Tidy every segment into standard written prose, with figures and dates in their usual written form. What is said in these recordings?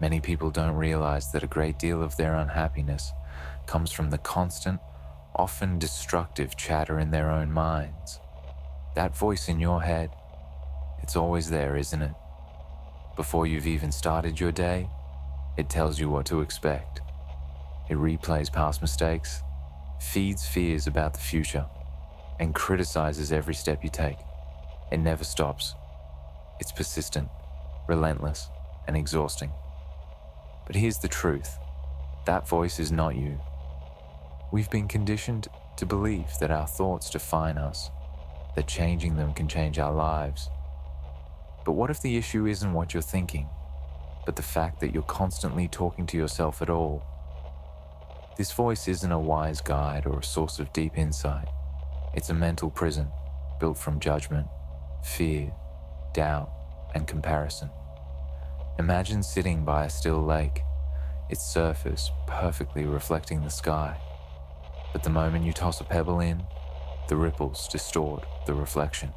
Many people don't realize that a great deal of their unhappiness comes from the constant, often destructive chatter in their own minds. That voice in your head, it's always there, isn't it? Before you've even started your day, it tells you what to expect. It replays past mistakes, feeds fears about the future, and criticizes every step you take. It never stops. It's persistent, relentless, and exhausting. But here's the truth. That voice is not you. We've been conditioned to believe that our thoughts define us, that changing them can change our lives. But what if the issue isn't what you're thinking, but the fact that you're constantly talking to yourself at all? This voice isn't a wise guide or a source of deep insight. It's a mental prison built from judgment, fear, doubt, and comparison. Imagine sitting by a still lake, its surface perfectly reflecting the sky. But the moment you toss a pebble in, the ripples distort the reflection.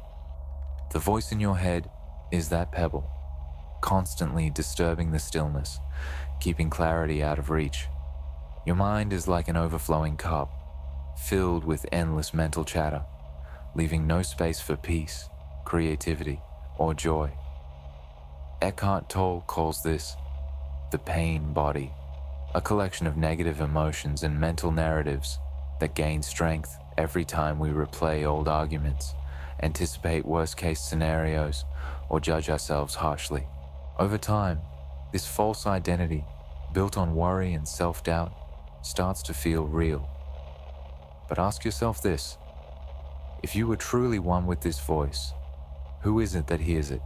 The voice in your head is that pebble, constantly disturbing the stillness, keeping clarity out of reach. Your mind is like an overflowing cup, filled with endless mental chatter, leaving no space for peace, creativity, or joy. Eckhart Tolle calls this the pain body, a collection of negative emotions and mental narratives that gain strength every time we replay old arguments, anticipate worst-case scenarios, or judge ourselves harshly. Over time, this false identity, built on worry and self-doubt, starts to feel real. But ask yourself this: if you were truly one with this voice, who is it that hears it?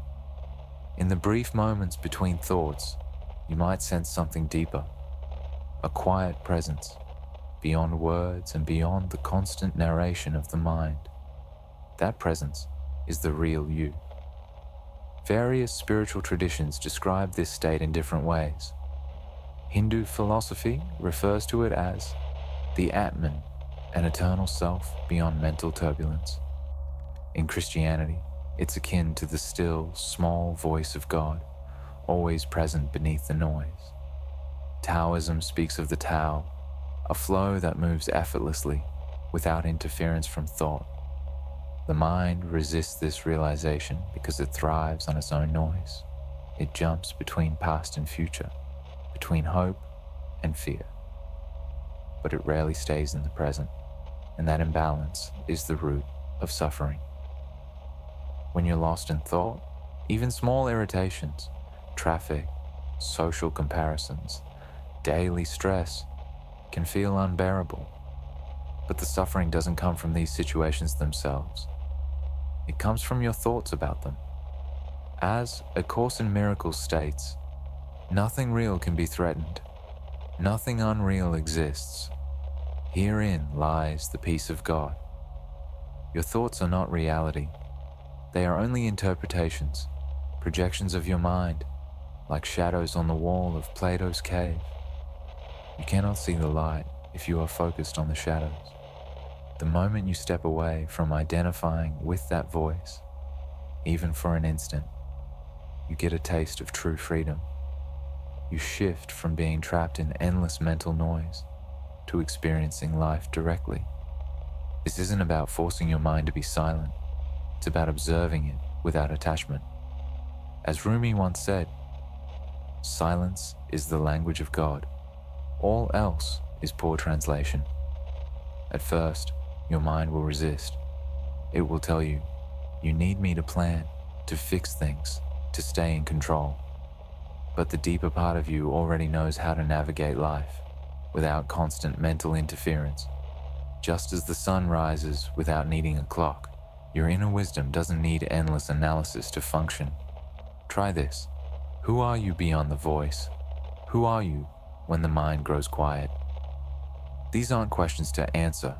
In the brief moments between thoughts, you might sense something deeper, a quiet presence, beyond words and beyond the constant narration of the mind. That presence is the real you. Various spiritual traditions describe this state in different ways. Hindu philosophy refers to it as the Atman, an eternal self beyond mental turbulence. In Christianity, it's akin to the still, small voice of God, always present beneath the noise. Taoism speaks of the Tao, a flow that moves effortlessly, without interference from thought. The mind resists this realization because it thrives on its own noise. It jumps between past and future, between hope and fear. But it rarely stays in the present, and that imbalance is the root of suffering. When you're lost in thought, even small irritations, traffic, social comparisons, daily stress can feel unbearable. But the suffering doesn't come from these situations themselves. It comes from your thoughts about them. As A Course in Miracles states, nothing real can be threatened. Nothing unreal exists. Herein lies the peace of God. Your thoughts are not reality. They are only interpretations, projections of your mind, like shadows on the wall of Plato's cave. You cannot see the light if you are focused on the shadows. The moment you step away from identifying with that voice, even for an instant, you get a taste of true freedom. You shift from being trapped in endless mental noise to experiencing life directly. This isn't about forcing your mind to be silent. It's about observing it without attachment. As Rumi once said, silence is the language of God. All else is poor translation. At first, your mind will resist. It will tell you, you need me to plan, to fix things, to stay in control. But the deeper part of you already knows how to navigate life without constant mental interference. Just as the sun rises without needing a clock, your inner wisdom doesn't need endless analysis to function. Try this. Who are you beyond the voice? Who are you when the mind grows quiet? These aren't questions to answer,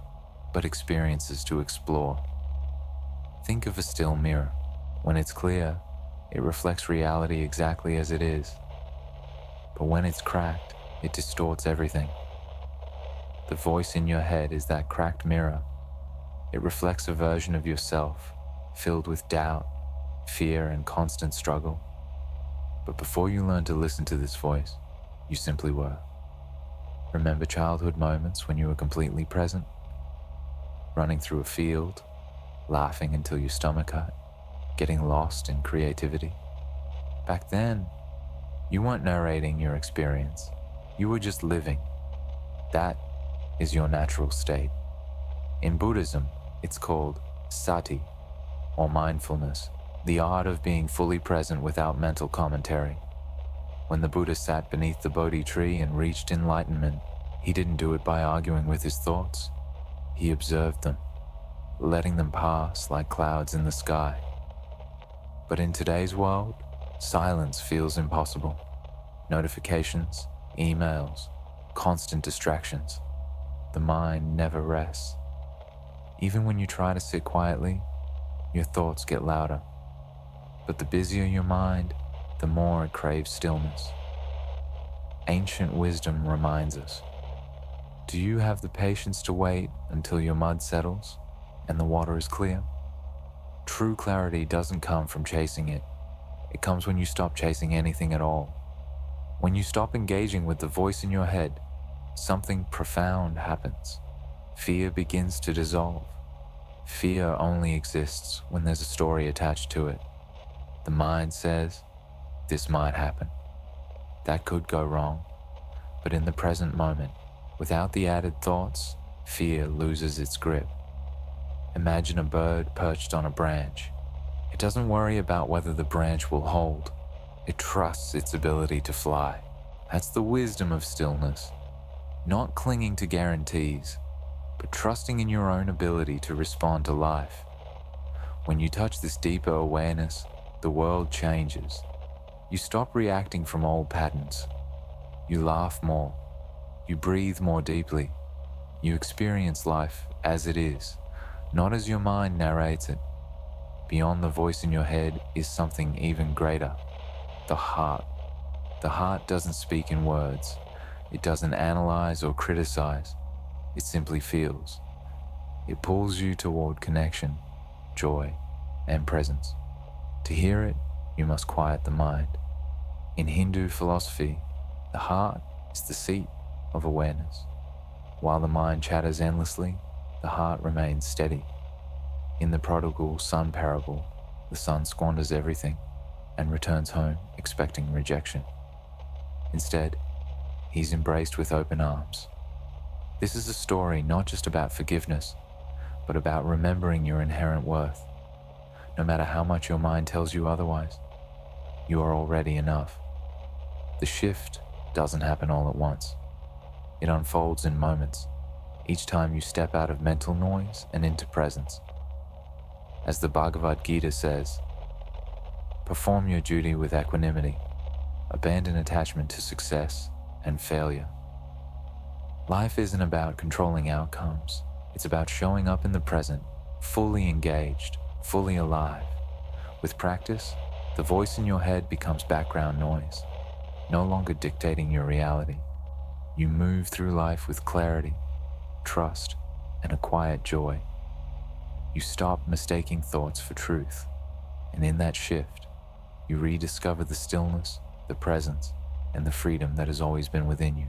but experiences to explore. Think of a still mirror. When it's clear, it reflects reality exactly as it is. But when it's cracked, it distorts everything. The voice in your head is that cracked mirror. It reflects a version of yourself filled with doubt, fear, and constant struggle. But before you learn to listen to this voice, You simply were. Remember childhood moments when you were completely present? Running through a field, laughing until your stomach hurt, getting lost in creativity. Back then, you weren't narrating your experience. You were just living. That is your natural state. In Buddhism, it's called sati, or mindfulness, the art of being fully present without mental commentary. When the Buddha sat beneath the Bodhi tree and reached enlightenment, he didn't do it by arguing with his thoughts. He observed them, letting them pass like clouds in the sky. But in today's world, silence feels impossible. Notifications, emails, constant distractions. The mind never rests. Even when you try to sit quietly, your thoughts get louder. But the busier your mind, the more it craves stillness. Ancient wisdom reminds us, do you have the patience to wait until your mud settles and the water is clear? True clarity doesn't come from chasing it. It comes when you stop chasing anything at all. When you stop engaging with the voice in your head, something profound happens. Fear begins to dissolve. Fear only exists when there's a story attached to it. The mind says, this might happen. That could go wrong. But in the present moment, without the added thoughts, fear loses its grip. Imagine a bird perched on a branch. It doesn't worry about whether the branch will hold. It trusts its ability to fly. That's the wisdom of stillness. Not clinging to guarantees, but trusting in your own ability to respond to life. When you touch this deeper awareness, the world changes. You stop reacting from old patterns. You laugh more. You breathe more deeply. You experience life as it is, not as your mind narrates it. Beyond the voice in your head is something even greater, the heart. The heart doesn't speak in words. It doesn't analyze or criticize. It simply feels. It pulls you toward connection, joy, and presence. To hear it, you must quiet the mind. In Hindu philosophy, the heart is the seat of awareness. While the mind chatters endlessly, the heart remains steady. In the prodigal son parable, the son squanders everything and returns home expecting rejection. Instead, he's embraced with open arms. This is a story not just about forgiveness, but about remembering your inherent worth. No matter how much your mind tells you otherwise, you are already enough. The shift doesn't happen all at once. It unfolds in moments, each time you step out of mental noise and into presence. As the Bhagavad Gita says, perform your duty with equanimity, abandon attachment to success and failure. Life isn't about controlling outcomes. It's about showing up in the present, fully engaged, fully alive. With practice, the voice in your head becomes background noise, no longer dictating your reality. You move through life with clarity, trust, and a quiet joy. You stop mistaking thoughts for truth, and in that shift, you rediscover the stillness, the presence, and the freedom that has always been within you.